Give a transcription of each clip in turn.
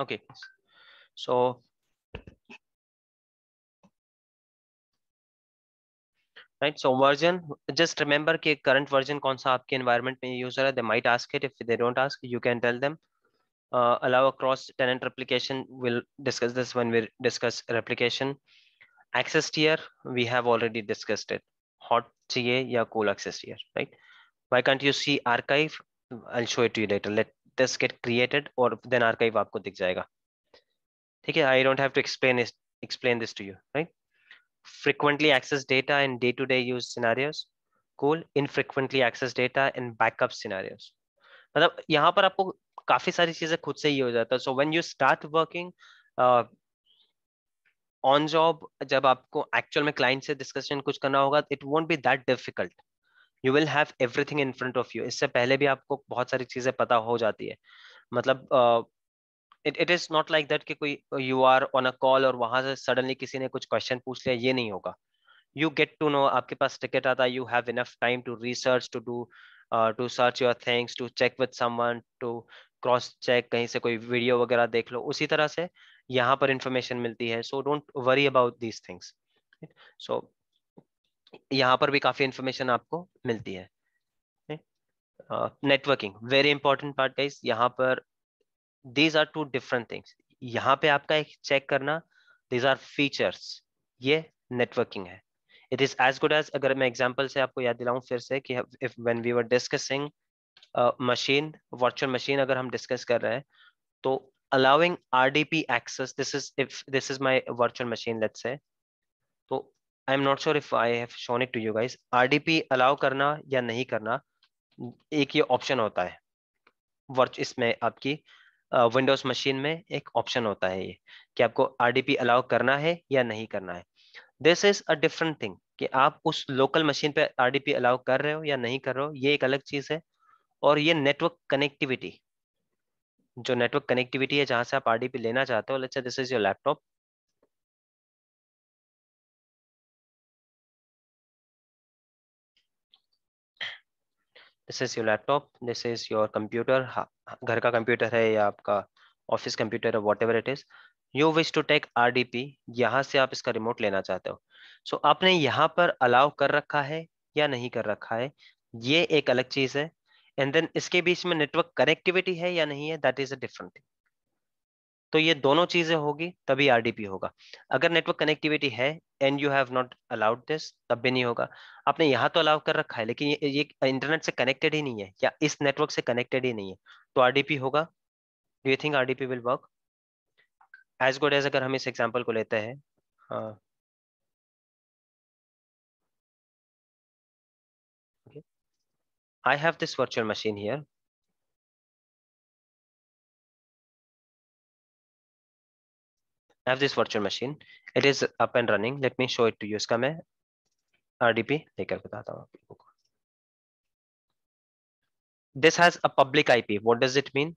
Okay, so right, so version, just remember कि current version कौन सा आपके environment में use हो रहा है. They might ask it. If they don't ask, you can tell them. Allow a cross tenant replication. We'll discuss this when we discuss replication. Access tier, we have already discussed it. Hot चाहिए या cool access tier, right? Why can't you see archive? I'll show it to you later. Let this get created और then archive आपको दिख जाएगा. ठीक है, I don't have to explain this to you, right? Frequently accessed data in day-to-day use scenarios. Cool. Infrequently accessed data in backup scenarios. मतलब यहाँ पर आपको काफी सारी चीजें खुद से ही हो जाता है. So when you start working on job, जब आपको एक्चुअल में क्लाइंट से डिस्कशन कुछ करना होगा, it won't be that difficult. You will have everything in front of you. इससे पहले भी आपको बहुत सारी चीजें पता हो जाती है. मतलब it is not like that कि कोई you are on a call और वहां से suddenly किसी ने कुछ क्वेश्चन पूछ लिया, ये नहीं होगा. You get to know, आपके पास टिकट आता है, you have enough time to research, to search your things, to check with someone, to cross check, कहीं से कोई वीडियो वगैरह देख लो. उसी तरह से यहाँ पर इंफॉर्मेशन मिलती है. So don't worry about these things. So यहाँ पर भी काफी इंफॉर्मेशन आपको मिलती है. Networking, very important part guys. यहाँ पर these are two different things. यहाँ पे आपका एक चेक करना, these are features, ये नेटवर्किंग है. It is as good as, अगर मैं एग्जांपल से आपको याद दिलाऊं फिर से कि if when we were discussing machine, virtual machine अगर हम डिस्कस कर रहे हैं, तो allowing RDP access, this is if this is my virtual machine, let's say, तो I am not sure if I have shown it to you guys. RDP allow करना या नहीं करना, एक ये ऑप्शन होता है वर्च इसमें आपकी विंडोज मशीन में एक ऑप्शन होता है ये कि आपको RDP अलाउ करना है या नहीं करना है. This is a different thing कि आप उस लोकल मशीन पे RDP अलाउ कर रहे हो या नहीं कर रहे हो, ये एक अलग चीज है. और ये नेटवर्क कनेक्टिविटी, जो नेटवर्क कनेक्टिविटी है जहां से आप RDP लेना चाहते हो, let's say this is your laptop. This is your laptop, this is your computer. घर का कंप्यूटर है या आपका ऑफिस कंप्यूटर है, whatever it is. You wish to take RDP, यहाँ से आप इसका रिमोट लेना चाहते हो. सो आपने यहाँ पर अलाउ कर रखा है या नहीं कर रखा है, ये एक अलग चीज है. एंड देन इसके बीच में नेटवर्क कनेक्टिविटी है या नहीं है, that is a different thing. तो ये दोनों चीजें होगी तभी RDP होगा. अगर नेटवर्क कनेक्टिविटी है and you have not allowed this, तब भी नहीं होगा. आपने यहाँ तो अलाउ कर रखा है लेकिन ये इंटरनेट से कनेक्टेड ही नहीं है या इस नेटवर्क से कनेक्टेड ही नहीं है, तो RDP होगा. Do you think RDP will work as good as, अगर हम इस एग्जाम्पल को लेते हैं. I have this virtual machine here. I have this virtual machine. It is up and running. Let me show it to you. इसका मैं RDP लेकर बताता हूँ आप लोगों को. This has a public IP. What does it mean?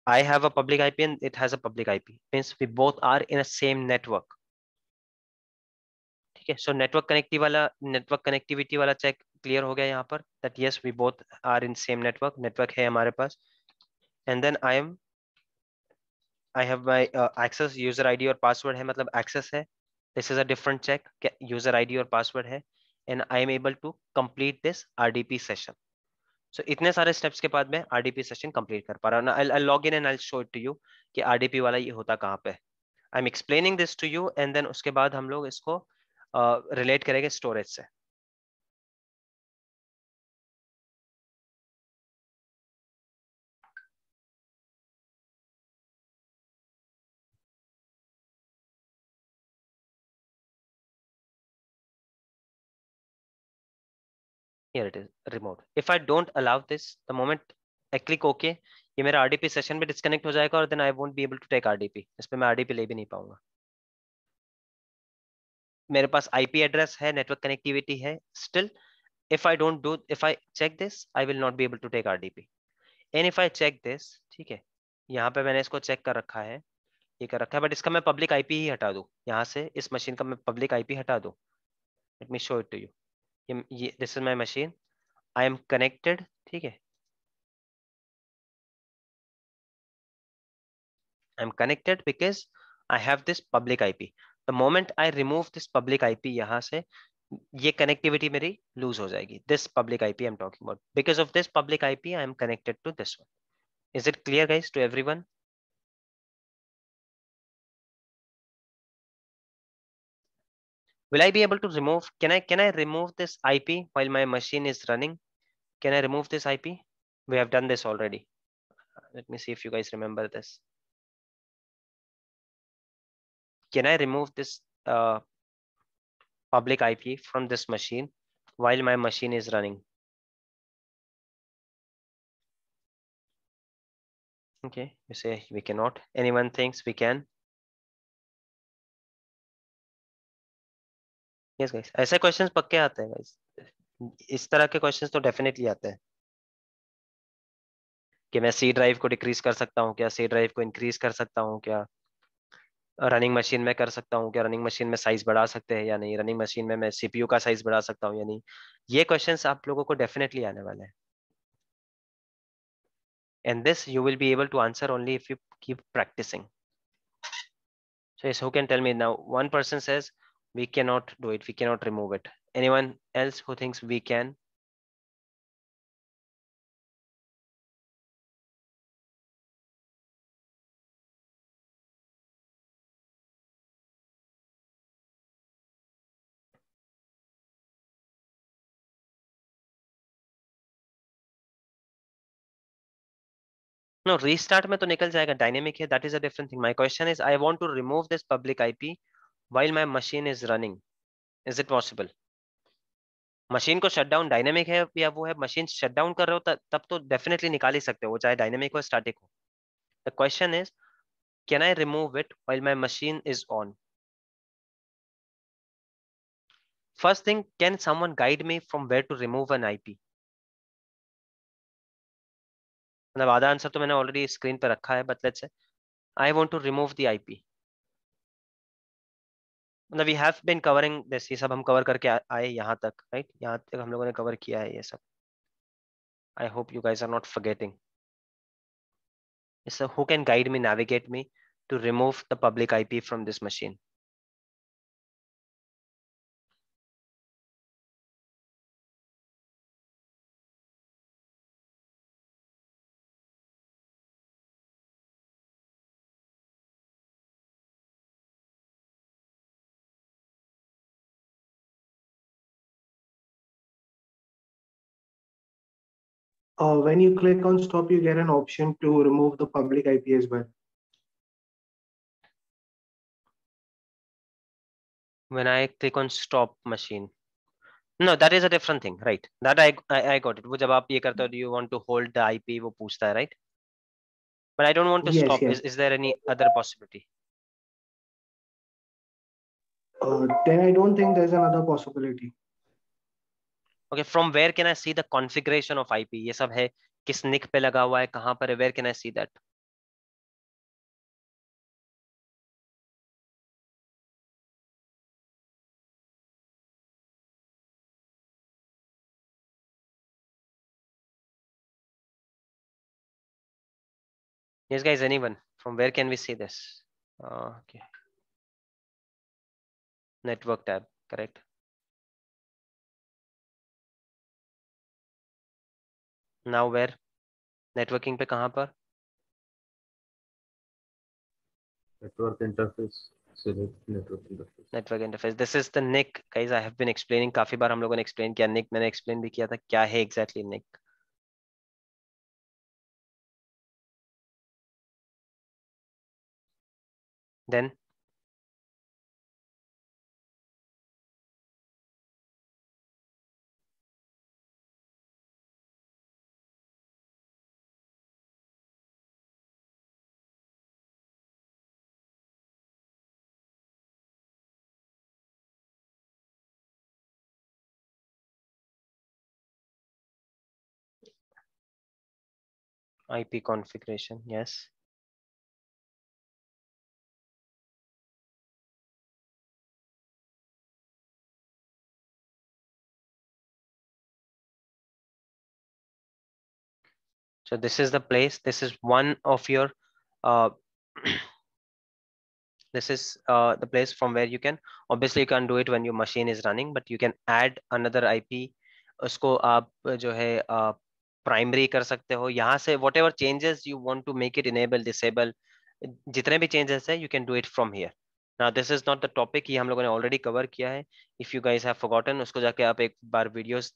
I have a public IP and it has a public IP. Means we both are in a same network. ठीक है. So नेटवर्क कनेक्टिविटी वाला check clear हो गया यहाँ पर. That yes, we both are in same network. Network है हमारे पास. And then I have my access, user ID और password है, मतलब access है. This is a different check. User ID और password है. And I am able to complete this RDP session. So इतने सारे स्टेप्स के बाद मैं RDP सेशन कंप्लीट कर पा रहा हूँ. I'll log in and I'll show it to you कि RDP वाला ये होता कहाँ पे. I'm explaining this to you and then उसके बाद हम लोग इसको रिलेट करेंगे स्टोरेज से. Here it is, remote. If I don't allow this, the moment I click OK, ये मेरा RDP सेशन भी डिस्कनेक्ट हो जाएगा और then I won't be able to take RDP. इस पे मैं RDP ले भी नहीं पाऊंगा. मेरे पास IP एड्रेस है, नेटवर्क कनेक्टिविटी है, still if I check this, I will not be able to take RDP. And if I check this, ठीक है, यहाँ पे मैंने इसको चेक कर रखा है, ये कर रखा है, बट इसका मैं पब्लिक IP ही हटा दूं. यहाँ से इस मशीन का मैं पब्लिक IP हटा दूं. Let me show it to you. ये this is my machine, I am connected. ठीक है. I'm connected because I have this public IP. The moment I remove this public IP यहाँ से, ये connectivity मेरी lose हो जाएगी. This public IP I'm talking about. Because of this public IP, I am connected to this one. Is it clear, guys, to everyone? Will I be able to remove? Can I remove this IP while my machine is running? Can I remove this IP? We have done this already. Let me see if you guys remember this. Can I remove this public IP from this machine while my machine is running? Okay, you say we cannot. Anyone thinks we can? Yes, guys. ऐसे questions पक्के आते हैं, guys. इस तरह के questions तो definitely आते हैं कि मैं C drive को decrease कर सकता हूँ क्या, C drive को increase कर सकता हूँ क्या, रनिंग मशीन में कर सकता हूँ क्या, रनिंग मशीन में साइज बढ़ा सकते हैं या नहीं, रनिंग मशीन में मैं CPU का साइज बढ़ा सकता हूँ या नहीं. ये questions आप लोगों को definitely आने वाले हैं. And this you will be able to answer only if you keep practicing. So yes, who can tell me now? One person says we cannot do it, we cannot remove it. Anyone else who thinks we can? No, restart में तो निकल जाएगा, dynamic है, that is a different thing. My question is, I want to remove this public IP while my machine is running. Is it possible? Machine को shut down dynamic है या वो है मशीन शट डाउन कर रहे हो तब तो डेफिनेटली निकाल ही सकते हो, वो चाहे डायनेमिक हो स्टैटिक हो. The question is, can I remove it while my machine is on? First thing, can someone guide me from where to remove an IP? मतलब आधा आंसर तो मैंने ऑलरेडी स्क्रीन पे रखा है, but let's say I want to remove the IP. मतलब we have been covering this, ये सब हम कवर करके आए यहाँ तक, राइट? यहाँ तक हम लोगों ने कवर किया है ये सब. I hope you guys are not forgetting. So who can guide me, navigate me to remove the public IP from this machine? When you click on stop, you get an option to remove the public IP as well. When I click on stop machine, no, that is a different thing, right? That I got it. वो जब आप ये करते हो, do you want to hold the IP, वो पूछता है, right? But I don't want to Yes, stop. yes. Is there any other possibility? Then I don't think there's another possibility. Okay, from where can I see the configuration of IP? ये सब है, किस निक पे लगा हुआ है, कहाँ पर है, where can I see that? Yes, guys, anyone? From where can we see this? Okay. Network tab, correct? Now where? Networking पे कहाँ पर? Network interface. Select network interface. Network interface. This is the NIC, guys. I have been explaining. काफी बार हम लोगों ने explain किया NIC. मैंने explain भी किया था क्या है exactly NIC. Then IP configuration. Yes. So this is the place. This is one of your This is the place from where you can, obviously you can't do it when your machine is running, but you can add another IP. उसको आप जो है primary कर सकते हो यहाँ से, whatever changes you want to make it enable disable, जितने भी changes है you can do it from here. Now this is not the topic, ये हम लोगों ने already cover किया है. If you guys have forgotten, उसको जाके आप एक बार videos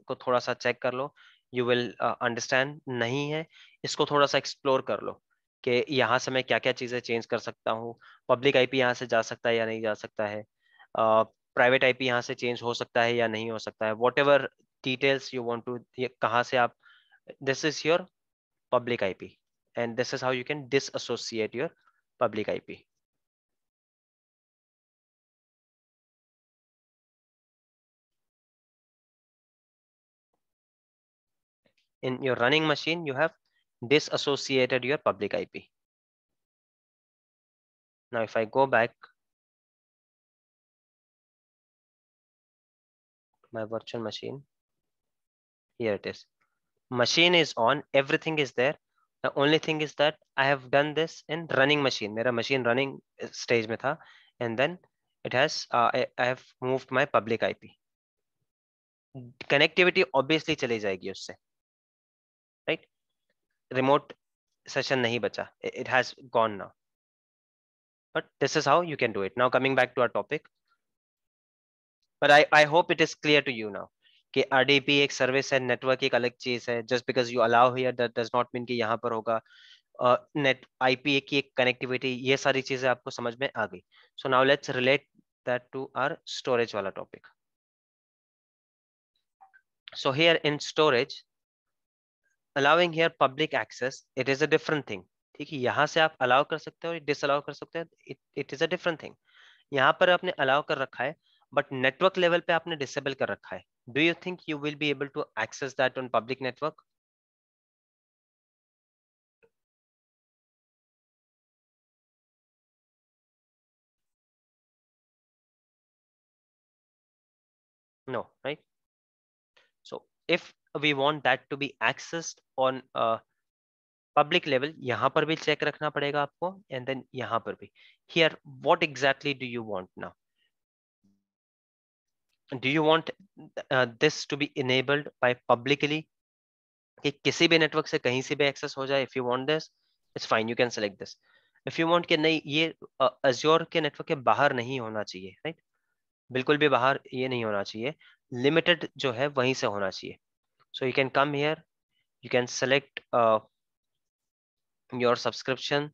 को थोड़ा सा check कर लो, you will understand. नहीं है इसको थोड़ा सा explore कर लो कि यहाँ से मैं क्या क्या चीजें चेंज कर सकता हूँ. पब्लिक आईपी यहाँ से जा सकता है या नहीं जा सकता है, प्राइवेट आईपी यहाँ से चेंज हो सकता है या नहीं हो सकता है, whatever details you want to, कहाँ से आप, this is your public IP and this is how you can disassociate your public IP. In your running machine you have disassociated your public IP. Now if I go back my virtual machine, here it is, machine is on, everything is there. The only thing is that I have done this in running machine. मेरा machine running stage में था, and then it has I have moved my public IP. Connectivity obviously चली जाएगी उससे, right? Remote session नहीं बचा, it has gone now. But this is how you can do it. Now coming back to our topic, but I hope it is clear to you now कि RDP एक service है, network एक अलग चीज है. Just because you allow here that does not mean कि यहाँ पर होगा नेट आईपी की एक कनेक्टिविटी. ये सारी चीजें आपको समझ में आ गई. So now let's relate that to our storage वाला टॉपिक. So here in storage allowing here public access, it is a different thing. ठीक है, यहाँ से आप अलाउ कर सकते हो, डिसअलाउ कर सकते हो, it is a different thing. यहाँ पर आपने अलाउ कर रखा है, बट नेटवर्क लेवल पे आपने डिसेबल कर रखा है. Do you think you will be able to access that on public network? No, right? So if we want that to be accessed on a public level, यहाँ पर भी check रखना पड़ेगा आपको, and then यहाँ पर भी. Here, what exactly do you want now? Do you want this to be enabled by publicly? कि किसी भी नेटवर्क से कहीं से भी एक्सेस हो जाए. If you want this, it's fine, you can select this. If you want कि नहीं, ये Azure के नेटवर्क के बाहर नहीं होना चाहिए, right? बिल्कुल भी बाहर ये नहीं होना चाहिए, लिमिटेड जो है वहीं से होना चाहिए. So you can come here, you can select your subscription.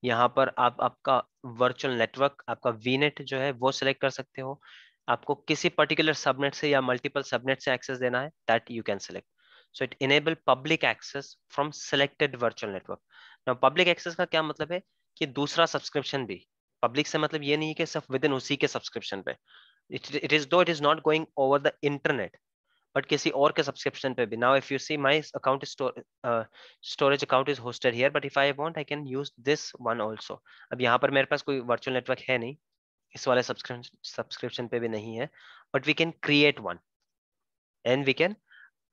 यहाँ पर आप आपका वर्चुअल नेटवर्क, आपका वीनेट जो है वो सिलेक्ट कर सकते हो. आपको किसी पर्टिकुलर सबनेट से या मल्टीपल सबनेट से एक्सेस देना है, that you can select. So it enable public access from selected virtual network. Now public access का क्या मतलब है कि दूसरा सब्सक्रिप्शन भी पब्लिक से, मतलब ये नहीं है कि सिर्फ विद इन उसी के सब्सक्रिप्शन पे. It is not going over the internet, but किसी और के सब्सक्रिप्शन पे भी. Now if you see my account storage account is hosted here, but if I want I can use this one also. अब यहाँ पर मेरे पास कोई वर्चुअल नेटवर्क है नहीं, इस वाले सब्सक्रिप्शन पे भी नहीं है, but we can create one and we can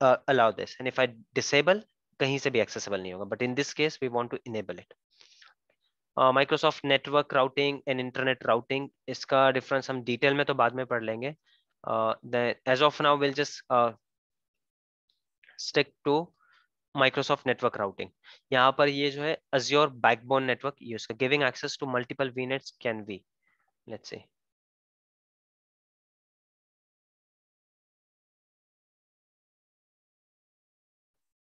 allow this. And if I disable, कहीं से भी एक्सेसिबल नहीं होगा, but in this case we want to enable it. Microsoft network routing and internet routing, इसका डिफरेंस हम detail में तो बाद में पढ़ लेंगे. As of now will just stick to Microsoft network routing. यहाँ पर ये जो है Azure बैकबोन नेटवर्क यूज कर giving access to multiple VNets can be, let's say.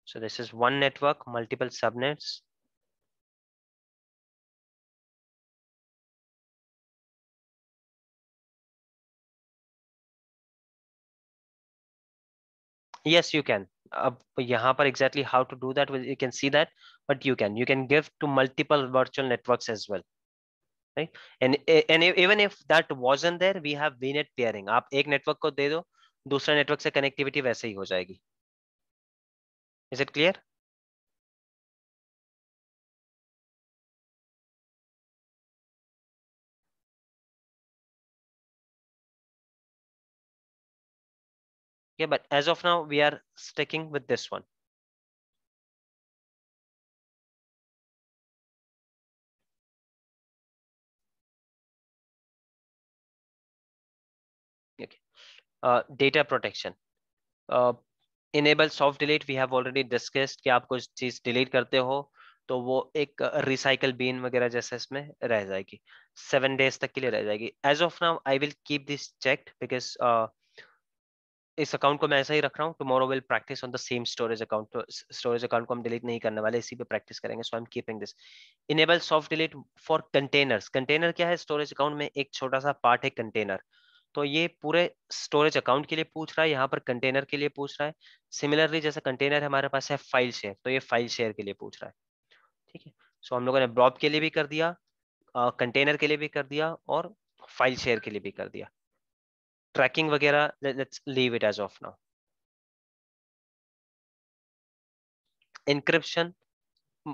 So this is one network, multiple subnets. Yes, you can. अब यहाँ पर exactly how to do that, you can see that, but you can give to multiple virtual networks as well, right? And even if that wasn't there, we have VNet peering. आप एक network को दे दो, दूसरा network से connectivity वैसे ही हो जाएगी. Is it clear? Yeah, but as of now, we are sticking with this one. Data protection, enable soft delete, we have already discussed कि आप कुछ चीज डिलीट करते हो तो वो एक रिसाइकल बीन वगैरह जैसे इसमें रह जाएगी, 7 days तक के लिए रह जाएगी. As of now I will keep this checked because इस अकाउंट को मैं ऐसा ही रख रहा हूँ. Tomorrow will practice on the same storage account, तो स्टोरेज अकाउंट को हम डिलीट नहीं करने वाले, इसी पे प्रैक्टिस करेंगे. So I am keeping this. Enable soft delete for containers. Container क्या है? स्टोरेज अकाउंट में एक छोटा सा पार्ट है कंटेनर. तो ये पूरे स्टोरेज अकाउंट के लिए पूछ रहा है, यहाँ पर कंटेनर के लिए पूछ रहा है. सिमिलरली जैसा कंटेनर हमारे पास है फाइल शेयर, तो ये फाइल शेयर के लिए पूछ रहा है. ठीक है. सो हम लोगों ने ब्लॉब के लिए भी कर दिया, कंटेनर के लिए भी कर दिया और फाइल शेयर के लिए भी कर दिया. ट्रैकिंग वगैरह let's leave it as of now. Encryption,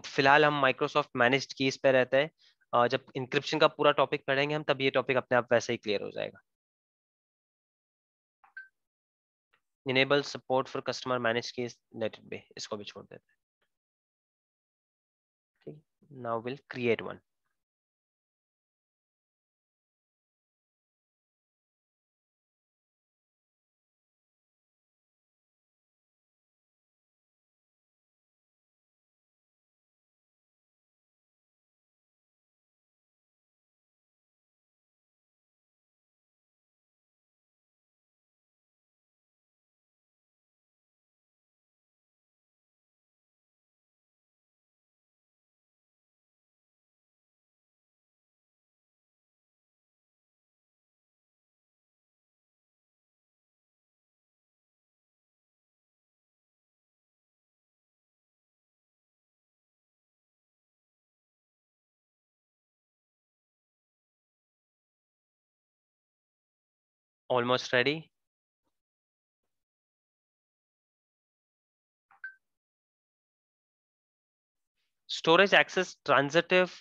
फिलहाल हम माइक्रोसॉफ्ट मैनेज्ड कीज पे रहते हैं. जब इंक्रिप्शन का पूरा टॉपिक पढ़ेंगे हम, तब ये टॉपिक अपने आप वैसे ही क्लियर हो जाएगा. Enable support for customer manage keys, let it be, इसको भी छोड़ देते हैं. ठीक. Now will create one. Almost ready. Storage access transitive.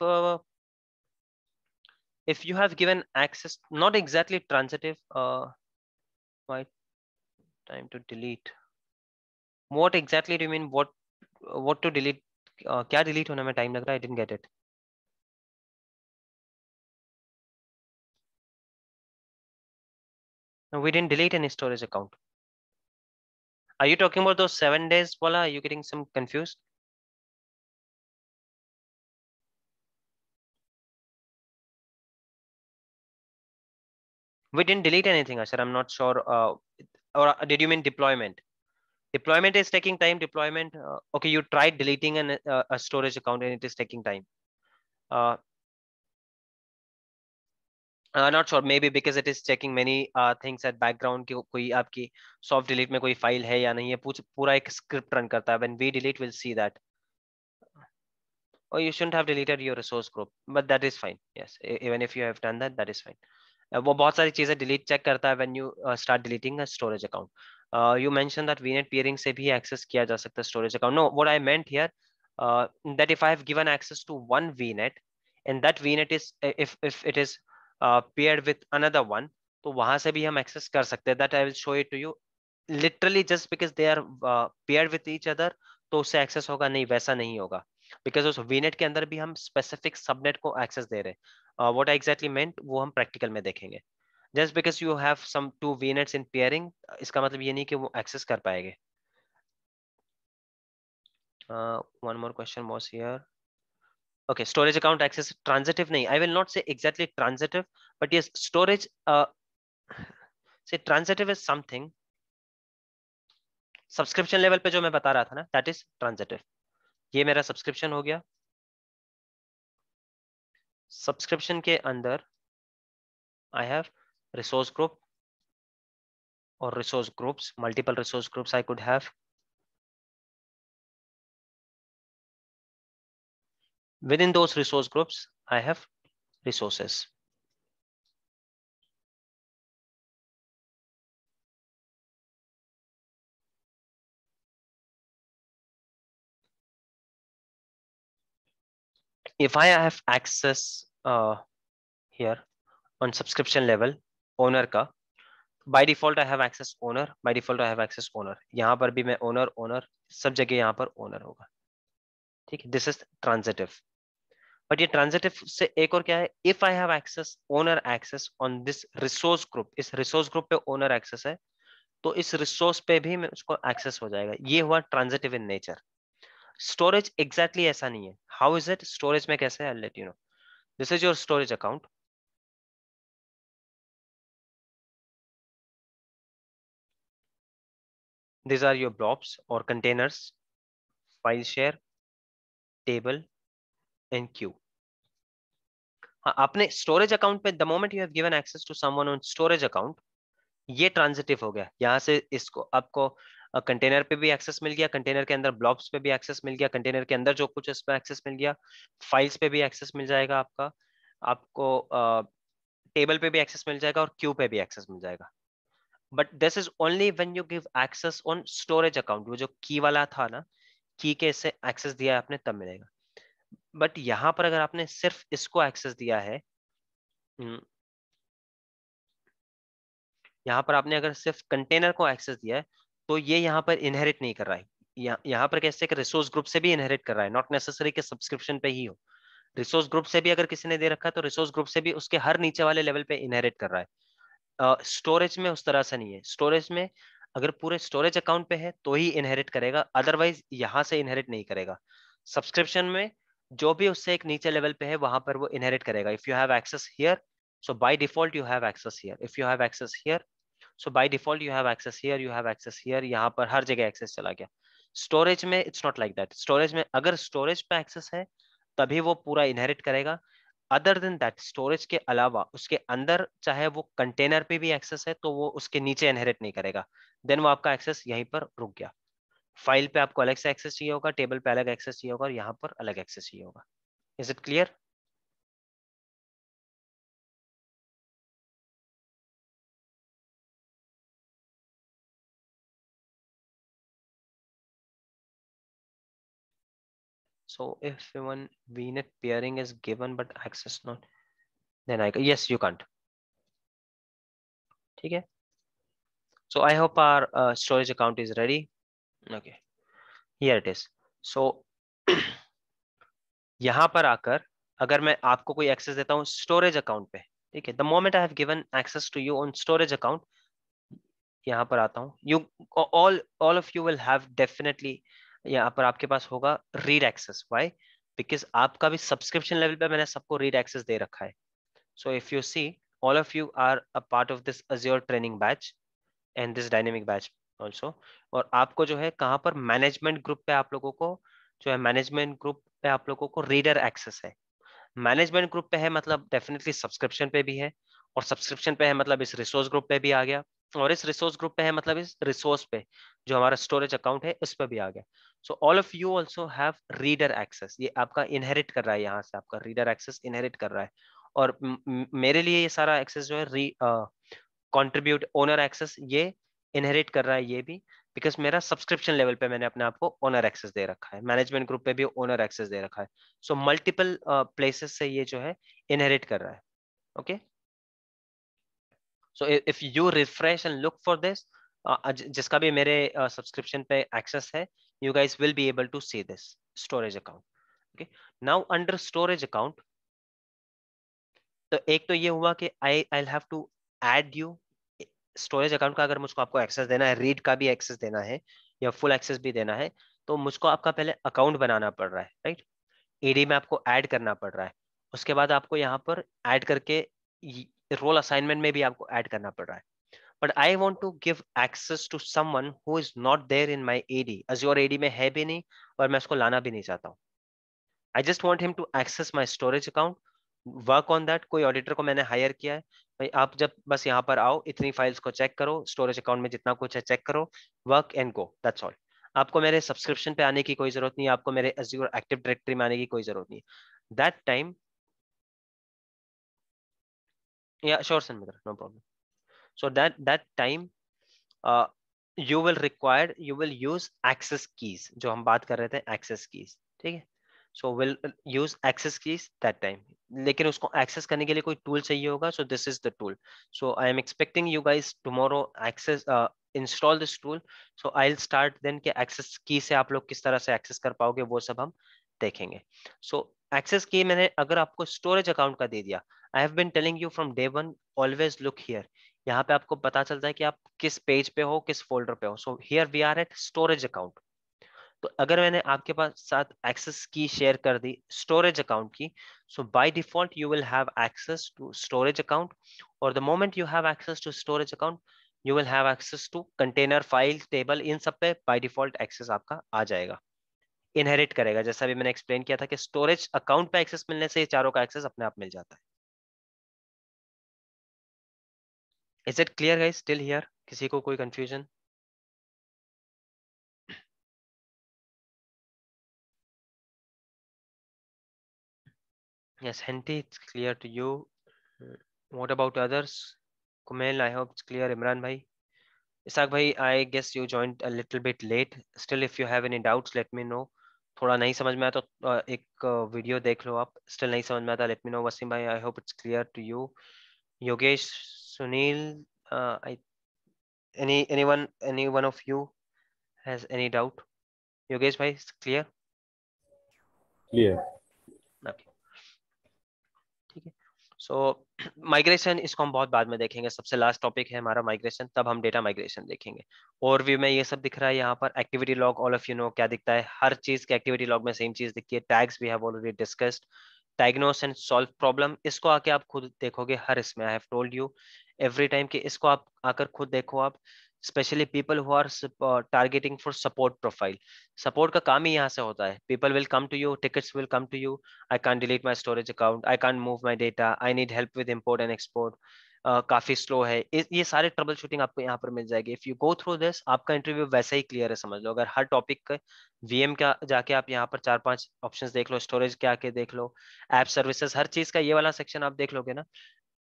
If you have given access, not exactly transitive. Why time to delete? What exactly do you mean? What to delete? क्या delete होने में time लग रहा है? I didn't get it. No, we didn't delete any storage account. Are you talking about those 7 days, Wala? Are you getting some confused? We didn't delete anything, Ashar. I'm not sure. Or did you mean deployment? Deployment is taking time. Deployment. Okay, you tried deleting a storage account and it is taking time. Not sure. Maybe because it is checking many things at background कि कोई आपकी soft delete में कोई file है या नहीं है, पूरा एक स्क्रिप्ट रन करता है. When we delete, we'll see that. Or you shouldn't have deleted your resource group, but that is fine. Yes, even if you have done that, that is fine. वो बहुत सारी चीजें delete check करता है when you start deleting a storage account. You mentioned that VNet peering से भी access किया जा सकता है storage account. No, what I meant here that if I have given access to one VNet and that VNet is if it is paired with another one, तो वहां से भी हम access कर सकते हैं. That I will show it to you. Literally just because they are paired with each other, तो उससे access होगा नहीं, वैसा नहीं होगा. बिकॉज उस वीनेट के अंदर भी हम स्पेसिफिक सबनेट को एक्सेस दे रहे हैं. व्हाट आई एग्जैक्टली मेंट वो हम प्रैक्टिकल में देखेंगे. Just because you have some two VNets in peering, इसका मतलब ये नहीं कि वो एक्सेस कर पाएंगे. One more question was here. Okay, storage account access transitive नहीं, I will not say exactly transitive, but yes, storage say transitive is something. Subscription level पे जो मैं बता रहा था ना, that is transitive. ये मेरा सब्सक्रिप्शन हो गया. सब्सक्रिप्शन के अंदर I have resource group or resource groups, multiple resource groups I could have. Within those resource groups, I have resources. If I have access here on subscription level, owner का, by default I have access owner, by default I have access owner. यहाँ पर भी मैं owner सब जगह यहाँ पर owner होगा. ठीक है, this is transitive. बट ये ट्रांजिटिव से एक और क्या है, if I have access, owner access on this resource group, इस रिसोर्स ग्रुप पे ओनर एक्सेस है, तो इस रिसोर्स पे भी मैं उसको एक्सेस हो जाएगा। ये हुआ transitive in nature. Storage exactly ऐसा नहीं है। How is it? स्टोरेज में कैसे है, I let you know. This is your storage account. These are your blobs or containers, file share, table and queue. हाँ, आपने स्टोरेज अकाउंट पे the moment you have given access to someone on storage account, ये transitive हो गया। यहाँ से इसको आपको कंटेनर पे भी एक्सेस मिल गया, कंटेनर के अंदर ब्लॉब्स पे भी एक्सेस मिल गया, कंटेनर के अंदर जो कुछ है उस पर एक्सेस मिल गया, फाइल्स पे भी एक्सेस मिल जाएगा आपका, आपको टेबल पे भी एक्सेस मिल जाएगा और क्यू पे भी एक्सेस मिल जाएगा। But this is only when you give access on storage account. वो जो की वाला था ना, की के इससे एक्सेस दिया है आपने, तब मिलेगा। बट यहां पर अगर आपने सिर्फ इसको एक्सेस दिया है, यहाँ पर आपने अगर सिर्फ कंटेनर को एक्सेस दिया है, तो ये यहाँ पर इनहेरिट नहीं कर रहा है। यहाँ पर कैसे, रिसोर्स ग्रुप से भी इनहेरिट कर रहा है, नॉट नेसेसरी कि सब्सक्रिप्शन पे ही हो। रिसोर्स ग्रुप से भी अगर किसी ने दे रखा है, तो रिसोर्स ग्रुप से भी उसके हर नीचे वाले लेवल पे इनहेरिट कर रहा है। स्टोरेज में उस तरह से नहीं है। स्टोरेज में अगर पूरे स्टोरेज अकाउंट पे है तो ही इनहेरिट करेगा, अदरवाइज यहाँ से इनहेरिट नहीं करेगा। सब्सक्रिप्शन में जो भी उससे एक नीचे लेवल पे है, वहां पर वो इनहेरिट करेगा। If you have access here, so by default you have access here. If you have access here, so by default you have access here, you have access here. यहाँ पर हर जगह एक्सेस चला गया। स्टोरेज में it's not like that. Storage में अगर storage पे access है तभी वो पूरा इनहेरिट करेगा। अदर देन दैट, स्टोरेज के अलावा उसके अंदर चाहे वो कंटेनर पे भी एक्सेस है, तो वो उसके नीचे इनहेरिट नहीं करेगा। देन वो आपका एक्सेस यहीं पर रुक गया। फाइल पे आपको अलग से एक्सेस चाहिए होगा, टेबल पे अलग एक्सेस चाहिए होगा, और यहाँ पर अलग एक्सेस चाहिए होगा। Is it clear? So if one VNet peering is given but access not, then yes, you can't. ठीक है? So I hope our storage account is ready. Okay, here it is. So यहाँ पर आकर अगर मैं आपको कोई एक्सेस देता हूँ स्टोरेज अकाउंट पे, ठीक है, the moment I have given access to you on storage account, यहाँ पर आता हूँ, you all of you will have definitely, यहाँ पर आपके पास होगा रीड एक्सेस। व्हाई? बिकॉज आपका भी सब्सक्रिप्शन लेवल पे मैंने सबको रीड एक्सेस दे रखा है। So if you see, all of you are a part of this Azure training batch and this dynamic batch also. और आपको जो है कहाँ पर मैनेजमेंट ग्रुप पे आप लोगों को जो है, मैनेजमेंट ग्रुप पे आप लोगों को रीडर एक्सेस है। मैनेजमेंट ग्रुप पे है मतलब डेफिनेटली सब्सक्रिप्शन पे भी है, और सब्सक्रिप्शन पे है मतलब इस रिसोर्स ग्रुप पे भी आ गया, और इस रिसोर्स ग्रुप पे है मतलब इस रिसोर्स पे जो हमारा स्टोरेज अकाउंट है उस पर भी आ गया। So all of you also have reader access. ये आपका इनहेरिट कर रहा है, यहाँ से आपका रीडर एक्सेस इनहेरिट कर रहा है। और मेरे लिए ये सारा एक्सेस जो है कंट्रीब्यूट ओनर एक्सेस ये इनहेरिट कर रहा है ये भी, बिकॉज मेरा सब्सक्रिप्शन लेवल पे मैंने अपने आप को ओनर एक्सेस दे रखा है, मैनेजमेंट ग्रुप पे भी ओनर एक्सेस दे रखा है। सो मल्टीपल प्लेसेस से ये जो है इनहेरिट कर रहा है। Okay, so if you refresh and look for this, जिसका भी मेरे सब्सक्रिप्शन पे एक्सेस है, you guys will be able to see this storage account. Okay, now under storage account, तो एक तो ये हुआ कि I'll have to add you storage account का। अगर मुझको आपको एक्सेस देना है, रीड का भी एक्सेस देना है या फुल एक्सेस भी देना है, तो मुझको आपका पहले अकाउंट बनाना पड़ रहा है, राइट? ईडी में आपको ऐड करना पड़ रहा है, उसके बाद आपको यहाँ पर ऐड करके रोल असाइनमेंट में भी आपको ऐड करना पड़ रहा है। But I want to give access to someone who is not there in my AD. Azure AD में है भी नहीं और मैं उसको लाना भी नहीं चाहता हूँ। I just want him to access my storage account, work on that. कोई ऑडिटर को मैंने हायर किया है, भाई आप जब बस यहाँ पर आओ, इतनी फाइल्स को चेक करो, स्टोरेज अकाउंट में जितना कुछ है चेक करो, work and go, that's all. आपको मेरे सब्सक्रिप्शन पे आने की कोई जरूरत नहीं है, आपको मेरे Azure एक्टिव डायरेक्टरी में आने की कोई जरूरत नहीं है। दैट टाइम, या sure sir, no problem. So that time you will use access keys, जो हम बात कर रहे थे access keys, ठीक है? So we'll use access keys that time, लेकिन उसको access करने के लिए कोई tool चाहिए होगा, so this is the tool. So I am expecting you guys tomorrow install this tool. So I'll start then कि access key से आप लोग किस तरह से access कर पाओगे वो सब हम देखेंगे। So एक्सेस की मैंने अगर आपको स्टोरेज अकाउंट का दे दिया, I have been telling you from day one, always look here. यहाँ पे आपको पता चलता है कि आप किस पेज पे हो, किस फोल्डर पे हो। So here we are at storage account. तो अगर मैंने आपके पास साथ एक्सेस की शेयर कर दी स्टोरेज अकाउंट की, so by default you will have access to storage account, और the moment you have access to storage account you will have access to container, file, table, इन सब पे बाय डिफॉल्ट एक्सेस आपका आ जाएगा, inherit करेगा। जैसा भी मैंने एक्सप्लेन किया था कि स्टोरेज अकाउंट पे एक्सेस मिलने से ये चारों का एक्सेस अपने आप मिल जाता है। Is it clear guys still here? किसी को कोई confusion? Yes, Henty, it's clear to you. What about others? Kumail, I hope it's clear. Imran bhai, Ishaq bhai, I guess you joined a little bit late. Still, if you have any doubts, let me know. थोड़ा नहीं समझ में आया तो एक video देख लो आप। Still नहीं समझ में आता, लेट मी नो। वसीम भाई, I hope it's clear to you. Yogesh, Sunil, any one of you has any doubt? Yogesh भाई, clear? Clear. Okay. ठीक है। सो माइग्रेशन, इसको हम बहुत बाद में देखेंगे। सबसे लास्ट टॉपिक है हमारा माइग्रेशन, तब हम डेटा माइग्रेशन देखेंगे। ओवरव्यू में ये सब दिख रहा है यहाँ पर। Activity log, all of you know क्या दिखता है। हर चीज के एक्टिविटी लॉग में सेम चीज दिखती है। Tags we have already discussed. Diagnose and solve problem, इसको आके आप खुद देखोगे हर इसमें। I have told you every time कि इसको आप आकर खुद देखो आप। Specially people who are targeting for support profile, support का काम ही यहाँ से होता है। People will come to you, tickets will come to you, I can't delete my storage account, I can't move my data, I need help with import and export, काफी slow है। ये सारे ट्रबल शूटिंग आपको यहाँ पर मिल जाएगी। If you go through this, आपका interview वैसे ही क्लियर है, समझ लो। अगर हर टॉपिक का वीएम का जाके आप यहाँ पर 4-5 ऑप्शंस देख लो, स्टोरेज के आके देख लो, ऐप सर्विसेज, हर चीज का ये वाला सेक्शन आप देख लोगे ना,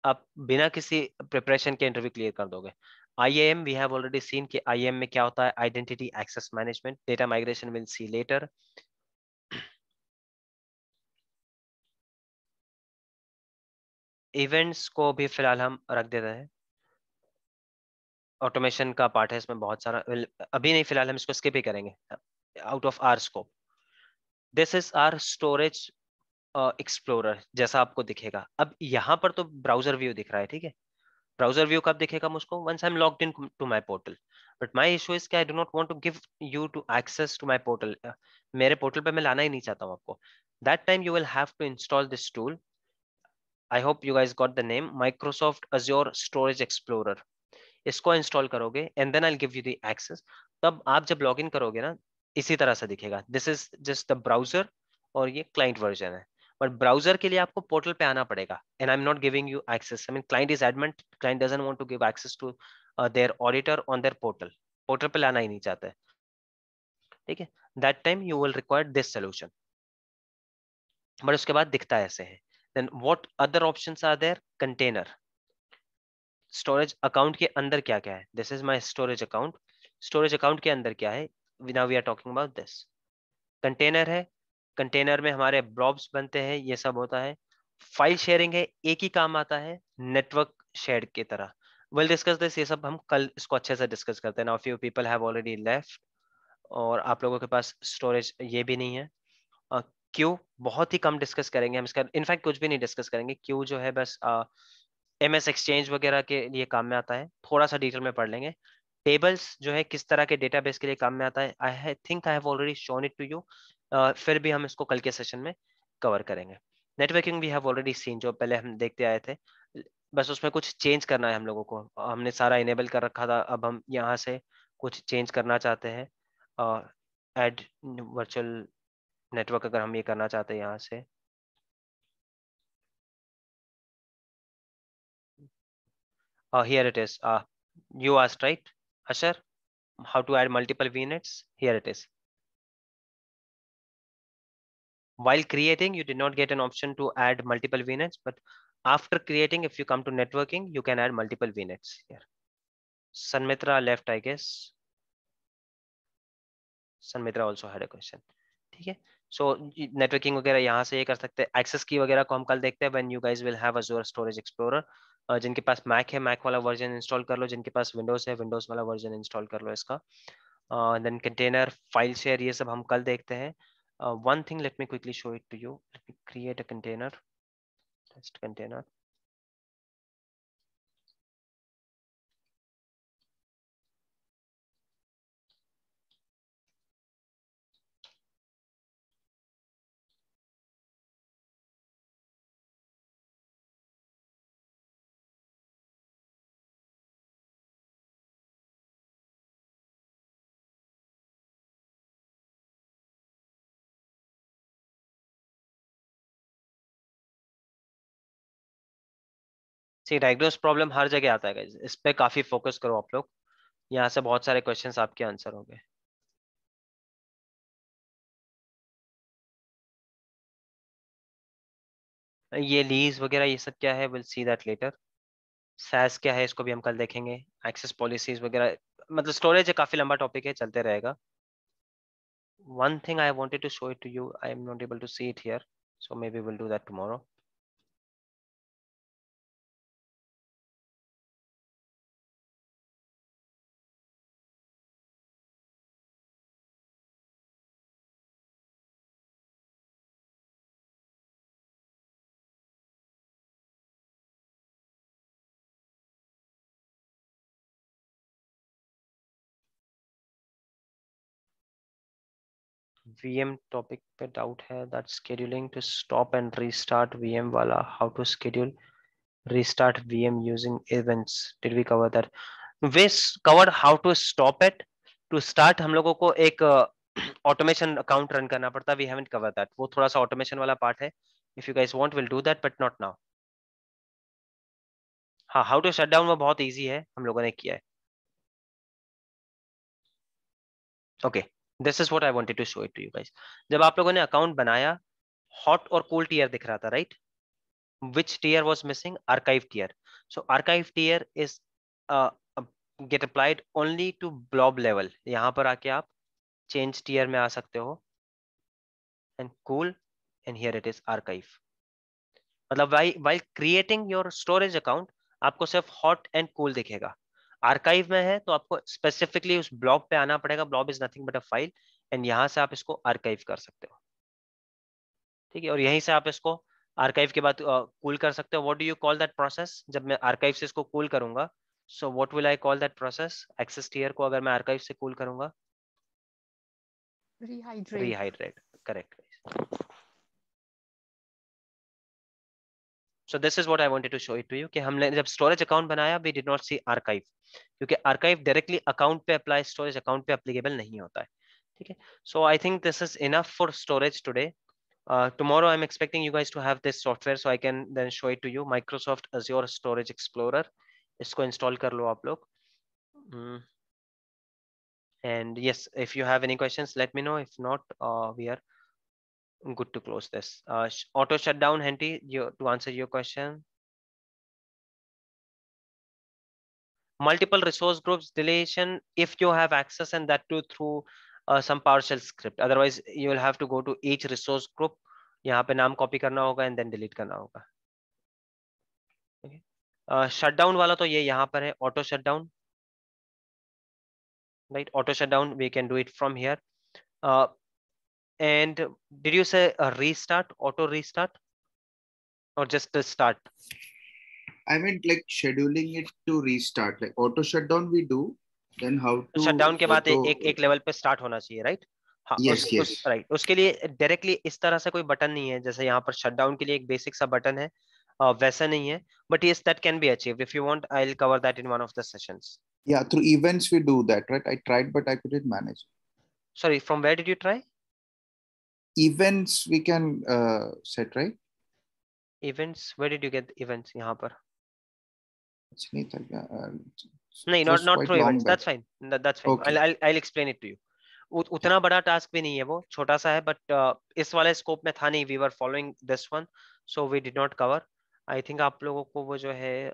आप बिना किसी प्रिपरेशन के इंटरव्यू क्लियर कर दोगे। IAM we have already seen कि IAM में क्या होता है, identity access management. Data migration will see later. Events को भी फिलहाल हम रख देते हैं, ऑटोमेशन का पार्ट है इसमें बहुत सारा। अभी नहीं, फिलहाल हम इसको स्किप ही करेंगे, out of our scope. This is our storage explorer, जैसा आपको दिखेगा। अब यहाँ पर तो ब्राउजर व्यू दिख रहा है, ठीक है। ब्राउजर व्यू कब दिखेगा मुझको? Once I am logged in to my portal. But my issue is कि I do not want to give you to access to my portal. मेरे पोर्टल पे मैं लाना ही नहीं चाहता हूँ आपको। That time you will have to install this tool. I hope you guys got the name, Microsoft Azure storage explorer. इसको इंस्टॉल करोगे and then I will give you the access. तब आप जब लॉग इन करोगे ना, इसी तरह से दिखेगा। This is just the browser, और ये क्लाइंट वर्जन है। बट ब्राउजर के लिए आपको पोर्टल पे आना पड़ेगा, and I am not giving you access. I mean client is admin, client doesn't want to give access to their auditor on their portal. Portal पे लाना ही नहीं चाहते, ठीक है। That time you will require this solution. But उसके बाद दिखता है ऐसे है। Then what other options are there? Container. Storage account के अंदर क्या क्या है? This is my storage account. Storage account के अंदर क्या है? Now we are talking about this. Container है, कंटेनर में हमारे ब्लॉब्स बनते हैं, ये सब होता है। फाइल शेयरिंग है, एक ही काम आता है, नेटवर्क शेयर की तरह। विल डिस्कस दिस, ये सब हम कल इसको अच्छे से डिस्कस करते हैं। Now few people have already left, और आप लोगों के पास स्टोरेज ये भी नहीं है। क्यू बहुत ही कम डिस्कस करेंगे हम इसका, इनफैक्ट कुछ भी नहीं डिस्कस करेंगे। क्यू जो है बस MS एक्सचेंज वगैरह के लिए काम में आता है, थोड़ा सा डिटेल में पढ़ लेंगे। टेबल्स जो है किस तरह के डेटाबेस के लिए काम में आता है, I think I have already shown it to you. फिर भी हम इसको कल के सेशन में कवर करेंगे। Networking we have already seen, जो पहले हम देखते आए थे, बस उसमें कुछ चेंज करना है हम लोगों को। हमने सारा इनेबल कर रखा था, अब हम यहाँ से कुछ चेंज करना चाहते हैं। ऐड वर्चुअल नेटवर्क अगर हम ये करना चाहते हैं यहाँ से, here it is. You asked, right, Ashar, how to add multiple VNets? Here it is. While creating, you did not get an option to add multiple VNets, but after creating, if you come to networking, you can add multiple VNets here. Sanmitra left, I guess. Sanmitra also had a question. ठीक है, so networking वगैरह यहाँ से ये कर सकते हैं। Access की वगैरह को हम कल देखते हैं when you guys will have Azure Storage Explorer. जिनके पास मैक है, मैक वाला वर्जन इंस्टॉल कर लो, जिनके पास विंडोज है, विंडोज वाला वर्जन इंस्टॉल कर लो इसका। देन कंटेनर, फाइल शेयर, ये सब हम कल देखते हैं। One thing, let me quickly show it to you. Let me create a container, test container. See diagnose problem हर जगह आता है guys. इस पे काफी फोकस करो आप लोग. यहाँ से बहुत सारे क्वेश्चंस आपके आंसर होंगे. ये लीज वगैरह ये सब क्या है, will see that later. SaaS क्या है इसको भी हम कल देखेंगे. एक्सेस पॉलिसीज वगैरह, मतलब स्टोरेज है, काफी लंबा टॉपिक है, चलते रहेगा. One thing I wanted to show it to you, I am not able to see it here, so maybe we'll do that tomorrow. VM topic पे doubt है, that scheduling to stop and restart VM वाला, how to schedule restart VM using events, did we cover that? We covered how to stop it. To start हम लोगों को एक automation account run करना पड़ता. We haven't covered that. वो थोड़ा सा automation वाला part है. If you guys want, we'll do that, but not now. हाँ, how to shut down वो बहुत easy है, हम लोगों ने किया है. Okay, this is what I wanted to show it to you guys. जब आप लोगों ने अकाउंट बनाया, हॉट और कूल टीयर दिख रहा था, right? Which tier was missing? Archive tier. So archive tier is get applied only to blob level. यहाँ पर आके आप change tier में आ सकते हो. And cool, and here it is archive. मतलब while creating your storage account, आपको सिर्फ hot and cool दिखेगा. आर्काइव में है तो आपको स्पेसिफिकली उस ब्लॉब पे आना पड़ेगा. Blob is nothing but a file, and यहाँ से आप इसको आर्काइव कर सकते हो. ठीक है, और यहीं से आप इसको आर्काइव के बाद कूल कर सकते हो. What do you call that process? जब मैं आर्काइव से इसको कूल करूंगा, so what will I call that process? Access tier को अगर मैं आर्काइव से कूल करूंगा, rehydrate. Correct. So this is what I wanted to show it to you कि हमने जब स्टोरेज अकाउंट बनाया, we did not see archive, क्योंकि archive directly अकाउंट पे अप्लाई, स्टोरेज अकाउंट पे एप्लीकेबल नहीं होता है. ठीक है, so I think this is enough for storage today. Tomorrow I'm expecting you guys to have this software so I can then show it to you. Microsoft Azure Storage Explorer, इसको install कर लो आप लोग. And yes, if you have any questions, let me know. If not, we are good to close this. Auto shutdown, Henty, to answer your question. Multiple resource groups deletion if you have access, and that too through some PowerShell script. Otherwise you will have to go to each resource group, यहाँ पे नाम copy करना होगा and then delete करना होगा. Shutdown वाला तो ये यहाँ पर है, auto shutdown, right? Auto shutdown we can do it from here. And did you say a restart, auto restart, or just a start? I mean like scheduling it to restart, like auto shutdown we do, then how to shutdown के बाद एक level पे start होना चाहिए, right? हाँ, yes. Right. उसके लिए directly इस तरह से कोई बटन नहीं है, जैसे यहाँ पर शटडाउन के लिए एक बेसिक सा बटन है, वैसा नहीं है. But yes, that can be achieved. If you want, I'll cover that in one of the sessions. Yeah, through events we do that, right? I tried but I couldn't manage. Sorry, from where did you try? Events we can set, right? Events, where did you get events? यहाँ पर नहीं, not through events. That's fine. That's fine. Okay. I'll explain it to you. उतना बड़ा task भी नहीं है वो, छोटा सा है, बट इस वाले स्कोप में था नहीं. We were following this one, so we did not cover. I think आप लोगों को वो जो है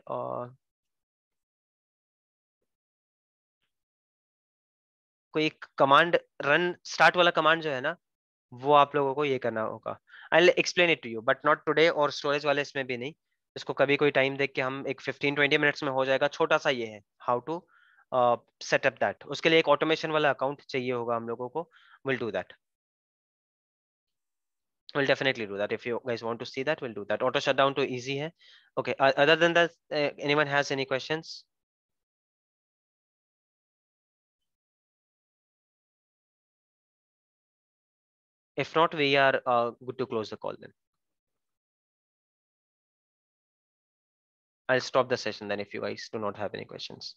कोई कमांड रन स्टार्ट वाला कमांड जो है ना, वो आप लोगों को ये करना होगा. I will explain it to you, but not today. और स्टोरेज वाले इसमें भी नहीं. इसको कभी कोई टाइम देख के हम एक 15-20 मिनट्स में हो जाएगा. छोटा सा ये है हाउ टू सेटअप दैट. उसके लिए एक ऑटोमेशन वाला अकाउंट चाहिए होगा हम लोगों को. Will do that. We'll definitely do that. If you guys want to see that, we'll do that. Auto shutdown too easy hai. Okay, other than that, anyone has any questions? If not, we are good to close the call then. I'll stop the session then if you guys do not have any questions.